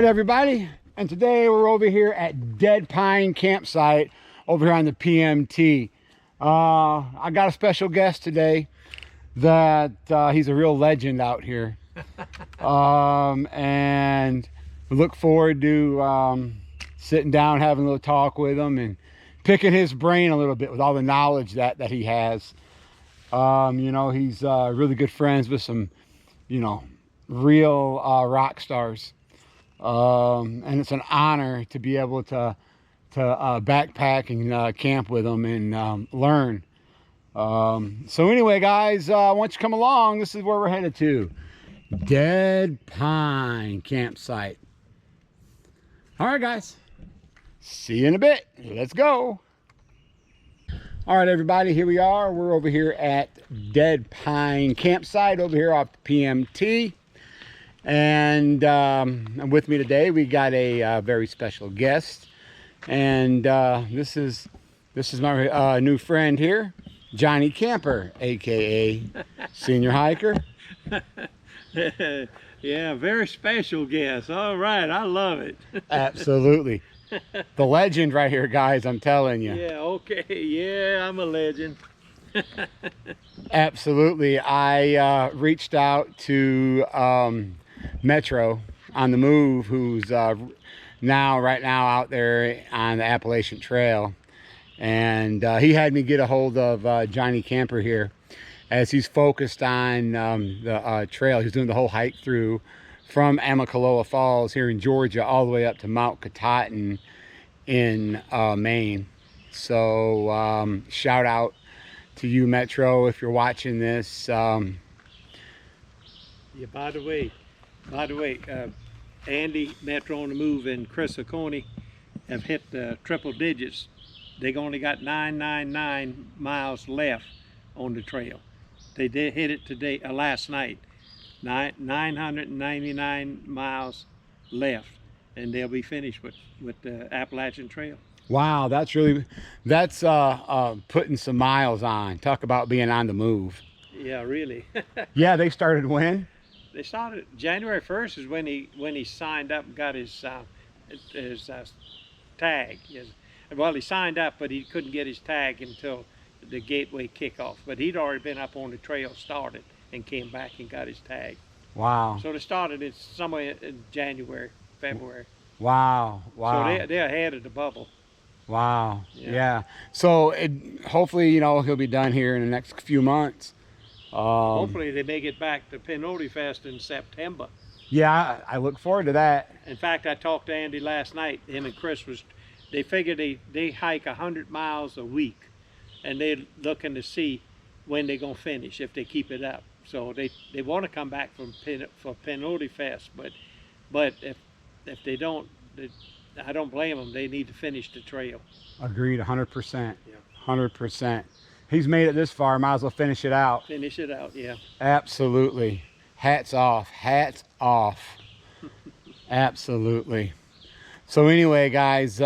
Everybody, and today we're over here at Dead Pine Campsite over here on the PMT. I got a special guest today that he's a real legend out here. And we look forward to sitting down, having a little talk with him and picking his brain a little bit with all the knowledge that he has. You know, he's really good friends with some, real rock stars. And it's an honor to be able to backpack and camp with them and learn. So anyway, guys, once you come along, this is where we're headed to. Dead Pine Campsite. All right, guys. See you in a bit. Let's go. All right, everybody, here we are. We're over here at Dead Pine Campsite over here off the PMT. And with me today we got a very special guest, and this is my new friend here, Johnny Camper, aka Senior Hiker. Yeah, very special guest. All right, I love it. Absolutely. The legend right here, guys, I'm telling you. Yeah, okay. Yeah, I'm a legend. Absolutely. I reached out to Metro on the Move, who's right now out there on the Appalachian Trail, and he had me get a hold of Johnny Camper here, as he's focused on the trail. He's doing the whole hike through from Amicaloa Falls here in Georgia all the way up to Mount Katahdin in Maine. So shout out to you, Metro, if you're watching this. Yeah, by the way, Andy, Metro on the Move, and Chris Oconee have hit triple digits. They only got 999 miles left on the trail. They did hit it today, last night. 999 miles left, and they'll be finished with the Appalachian Trail. Wow, that's putting some miles on. Talk about being on the move. Yeah, really. Yeah, they started when? They started January 1st is when he signed up and got his tag. Well, he signed up, but he couldn't get his tag until the gateway kickoff. But he'd already been up on the trail, started, and came back and got his tag. Wow. So they started it somewhere in January, February. Wow. Wow. So they're ahead of the bubble. Wow. Yeah. So hopefully, he'll be done here in the next few months. Hopefully they make it back to Peyote Fest in September. Yeah, I look forward to that. In fact, I talked to Andy last night. Him and Chris they figured they hike 100 miles a week, and they're looking to see when they're gonna finish if they keep it up. So they want to come back for Peyote Fest, but if they don't, I don't blame them. They need to finish the trail. Agreed, 100%. Yeah. 100%. He's made it this far. Might as well finish it out. Finish it out, yeah. Absolutely. Hats off. Hats off. Absolutely. So anyway, guys,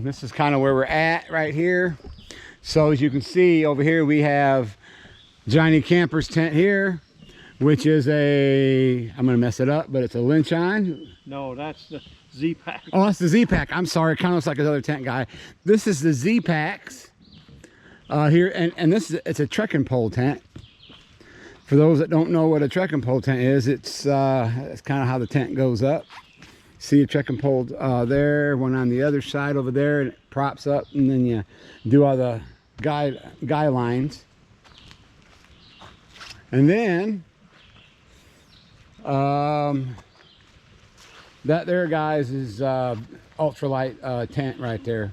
this is kind of where we're at right here. So as you can see over here, we have Johnny Camper's tent here, which is I'm going to mess it up, but it's a lynch-on. No, that's the Z-Pack. Oh, that's the Z-Pack. I'm sorry. It kind of looks like another tent guy. This is the Z-Packs. Here, and it's a trekking pole tent. For those that don't know what a trekking pole tent is, it's kind of how the tent goes up. See a trekking pole there, one on the other side over there, and it props up, and then you do all the guy lines. And then that there, guys, is ultralight tent right there.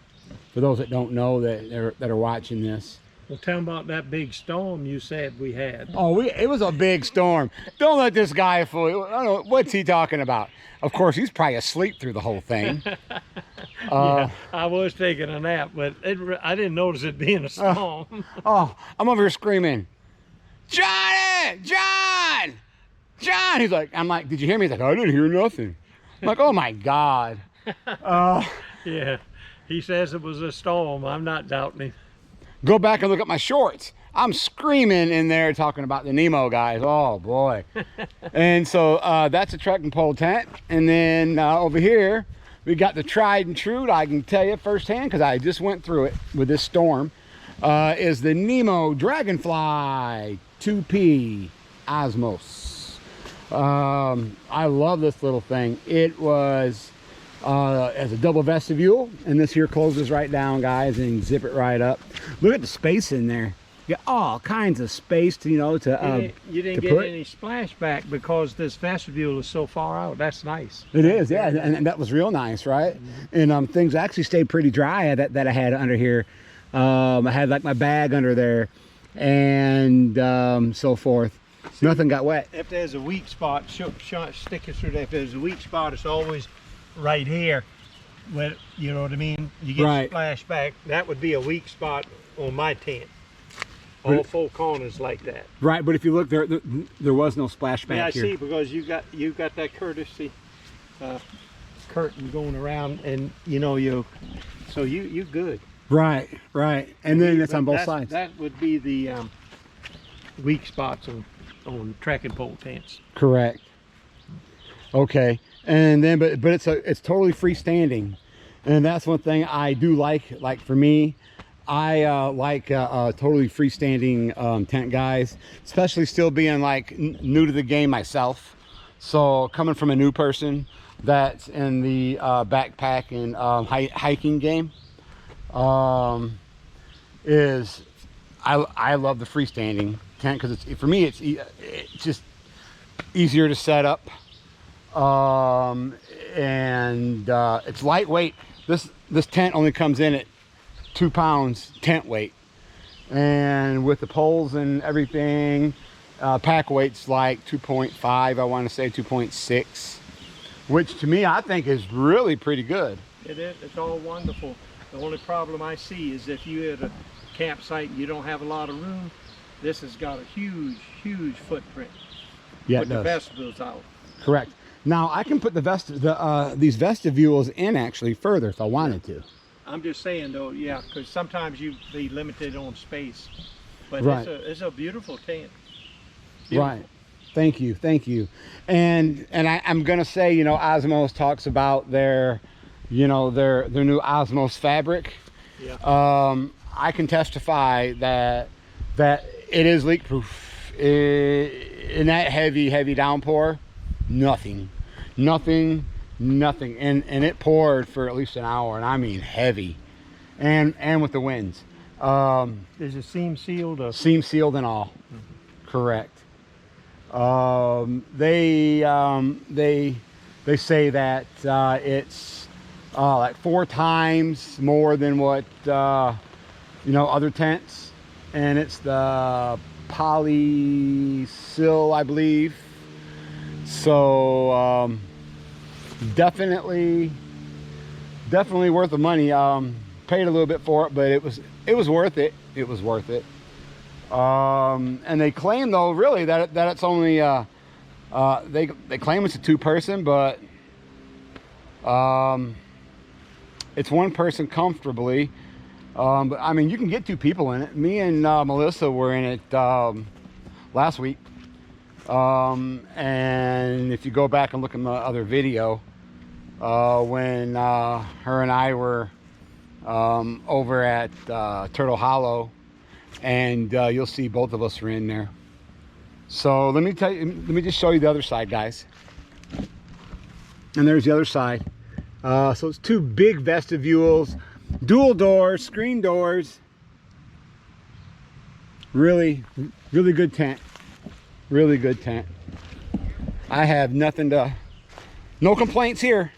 For those that don't know that are watching this. Well, tell them about that big storm you said we had. Oh, it was a big storm. Don't let this guy fool you. I don't know, what's he talking about? Of course, he's probably asleep through the whole thing. Yeah, I was taking a nap, but I didn't notice it being a storm. I'm over here screaming, Johnny! John! John! I'm like, did you hear me? He's like, I didn't hear nothing. I'm like, oh my God. Yeah. He says it was a storm. I'm not doubting him. Go back and look at my shorts. I'm screaming in there talking about the Nemo guys. Oh boy. And so that's a trekking pole tent. And then over here we got the tried and true, I can tell you firsthand because I just went through it with this storm, is the Nemo Dragonfly 2P Osmos. I love this little thing. It was as a double vestibule, and this here closes right down, guys, and zip it right up. Look at the space in there. You got all kinds of space to, you know, to you didn't to get put. any splashback because this vestibule is so far out. That's nice. It is, yeah, and that was real nice, right? And things actually stayed pretty dry that I had under here. I had like my bag under there, and so forth. See, nothing got wet. If there's a weak spot, stick it through there. If there's a weak spot, it's always right here. Where, you know what I mean? You get Right. splashback. That would be a weak spot on my tent. All four corners like that. Right, but if you look, there was no splashback Yeah, I here. see, because you got that courtesy curtain going around, and you know you good. Right, right, and then it's on both sides. That would be the weak spots on trekking pole tents. Correct. Okay, and then but it's totally freestanding, and that's one thing I do like. Like for me, I like totally freestanding tent, guys, especially still being like new to the game myself. So coming from a new person that's in the backpack and hiking game, is I love the freestanding tent because it's, for me, it's just easier to set up, and it's lightweight. This tent only comes in at 2 pounds tent weight, and with the poles and everything, pack weight's like 2.5, I want to say 2.6, which to me I think is really pretty good. It is. It's all wonderful. The only problem I see is if you at a campsite and you don't have a lot of room, this has got a huge footprint. Yeah, Put it the does. vestibules out. Correct. Now I can put these vestibules in actually further if I wanted to. I'm just saying though, yeah, because sometimes you be limited on space, but Right. it's a beautiful tent. Right. Thank you. And I'm gonna say, you know, Osmos talks about their, you know, their new Osmos fabric. Yeah. I can testify that it is leak proof. In that heavy downpour, nothing, and it poured for at least an hour, and I mean heavy, and with the winds. Is it seam sealed? Seam sealed and all. Correct. They say that it's like 4 times more than what you know, other tents, and it's the polysil, I believe. So definitely worth the money. Paid a little bit for it, but it was worth it. It was worth it. And they claim though, really, that it's only they claim it's a 2-person, but it's 1 person comfortably. But I mean, you can get 2 people in it. Me and Melissa were in it last week, and if you go back and look at my other video, when her and I were over at Turtle Hollow, and you'll see both of us are in there. So let me just show you the other side, guys. And there's the other side. So it's 2 big vestibules, dual doors, screen doors. Really good tent. Really good tent. I have no complaints here.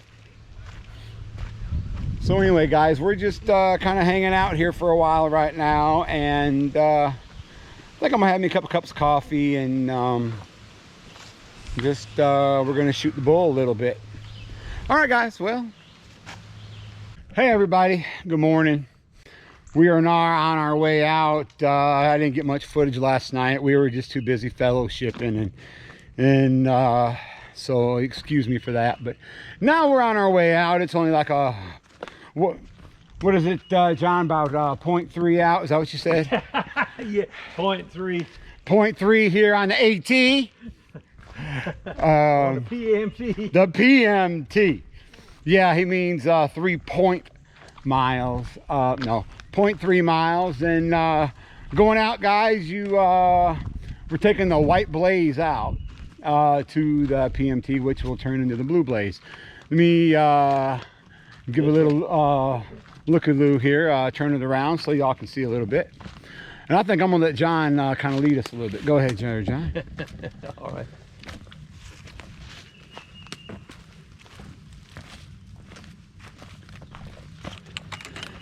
So anyway, guys, we're just kind of hanging out here for a while right now, and I think I'm gonna have me a couple cups of coffee, and just we're gonna shoot the bull a little bit. All right, guys. Well, hey everybody, good morning. We are now on our way out. I didn't get much footage last night. We were just too busy fellowshipping, and so excuse me for that. But now we're on our way out. It's only like a what is it, John? About 0.3 out? Is that what you said? Yeah, 0.3. 0.3 here on the AT. The PMT. The PMT. Yeah, he means 3 point miles. No, 0.3 miles. And going out, guys, we're taking the white blaze out to the PMT, which will turn into the blue blaze. Let me give a little look-a-loo here, turn it around so y'all can see a little bit. And I think I'm gonna let John kind of lead us a little bit. Go ahead, John. All right.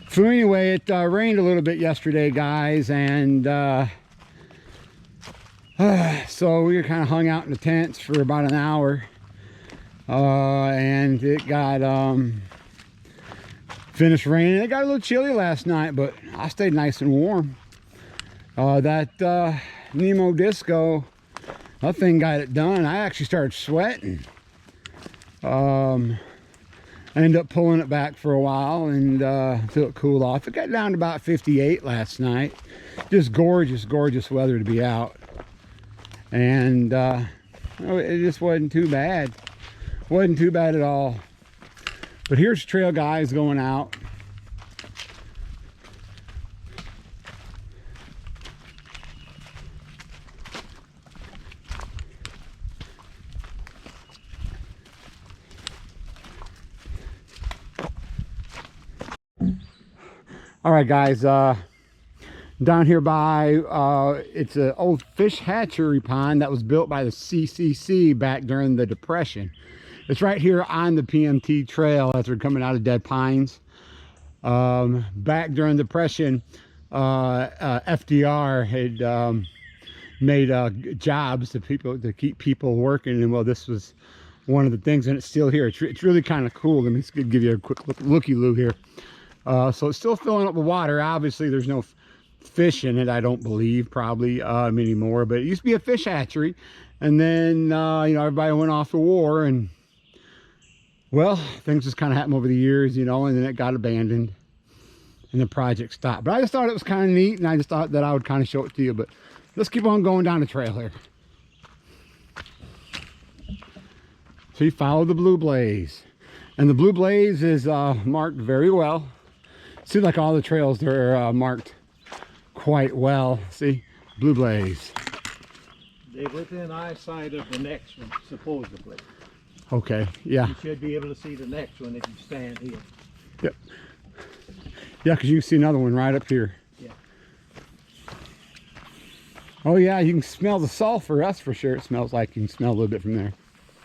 So anyway, it rained a little bit yesterday, guys, and so we were kind of hung out in the tents for about an hour, and it got finished raining. It got a little chilly last night, but I stayed nice and warm. That Nemo Disco, that thing got it done. I actually started sweating. I ended up pulling it back for a while and until it cooled off. It got down to about 58 last night. Just gorgeous, gorgeous weather to be out. And it just wasn't too bad. Wasn't too bad at all. But here's trail guys going out. All right, guys, down here by, it's an old fish hatchery pond that was built by the CCC back during the Depression. It's right here on the PMT trail as we're coming out of Dead Pines. Back during the Depression, FDR had made jobs to keep people working, and well, this was one of the things, and it's still here. It's really kind of cool. Let me just give you a quick looky-loo here. So it's still filling up with water. Obviously, there's no fish in it, I don't believe, probably anymore. But it used to be a fish hatchery. And then, you know, everybody went off to war. And, well, things just kind of happened over the years, you know, and then it got abandoned. And the project stopped. But I just thought it was kind of neat. And I just thought that I would kind of show it to you. But let's keep on going down the trail here. So you follow the blue blaze. And the blue blaze is marked very well. Seems like all the trails they're marked quite well. See, blue blaze. They're within eyesight of the next one, supposedly. Okay, yeah. You should be able to see the next one if you stand here. Yep. Yeah, because you can see another one right up here. Yeah. Oh yeah, you can smell the sulfur. That's for sure. It smells like you can smell a little bit from there.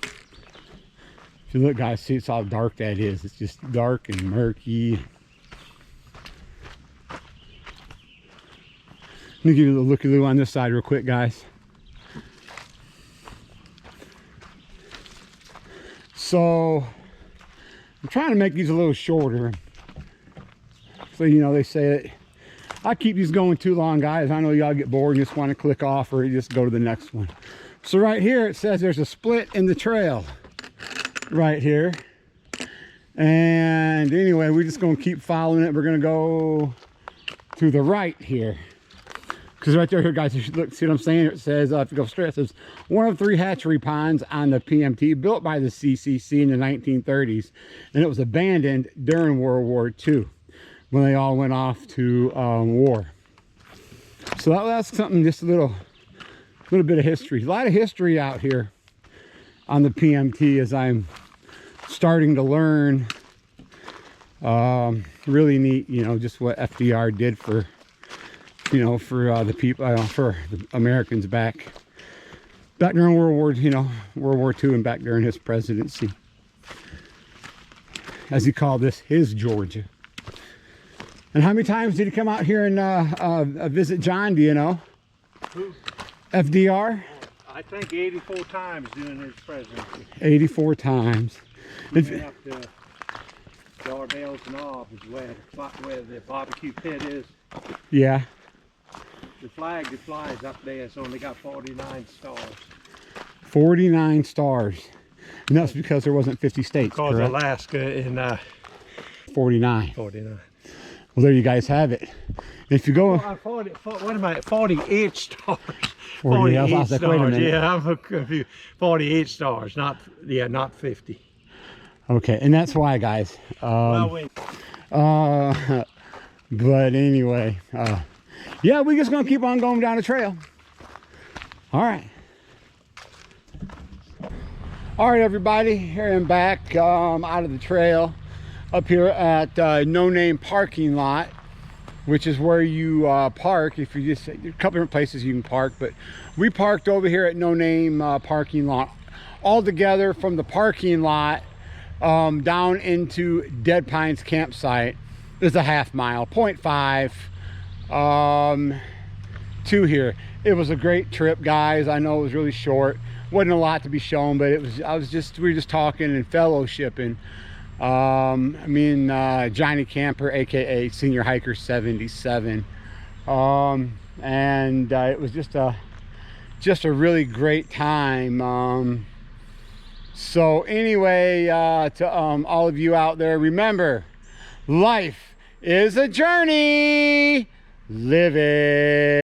If you look, guys, see it's how dark that is. It's just dark and murky. Let me give you a little looky-loo on this side real quick, guys. So, I'm trying to make these a little shorter. So, you know, they say that I keep these going too long, guys. I know y'all get bored and just want to click off or just go to the next one. So right here, it says there's a split in the trail. Right here. And anyway, we're just going to keep following it. We're going to go to the right here. Because right there, guys, you look, see what I'm saying? It says, if you go straight, it says, one of 3 hatchery ponds on the PMT built by the CCC in the 1930s. And it was abandoned during World War II when they all went off to war. So that's something, just a little bit of history. A lot of history out here on the PMT as I'm starting to learn. Really neat, you know, just what FDR did for, you know, for the people, for the Americans back during World War, you know, World War II and back during his presidency. As he called this, his Georgia. And how many times did he come out here and visit John, do you know? Who? FDR? I think 84 times during his presidency. 84 times. He went up to Darvale's Knob, is where the barbecue pit is. Yeah. The flag that flies up there has only got 49 stars. 49 stars. And that's because there wasn't 50 states, Because correct? Alaska in 49. 49. Well, there you guys have it. If you go... 48 stars. 48, I was like, wait a minute. Yeah, I'm confused. 48 stars, not 50. Okay, and that's why, guys. But anyway, yeah, we're just gonna keep on going down the trail. All right, everybody. Here I'm back out of the trail, up here at No Name parking lot, which is where you park. If you just, a couple different places you can park, but we parked over here at No Name parking lot. All together from the parking lot down into Dead Pine's campsite is a half mile, 0.5 to here. It was a great trip, guys. I know it was really short, wasn't a lot to be shown, but it was. We were just talking and fellowshipping. Me and Johnny Camper, aka Senior Hiker 77, and it was just a really great time. So anyway, to all of you out there, remember, life is a journey. Live it.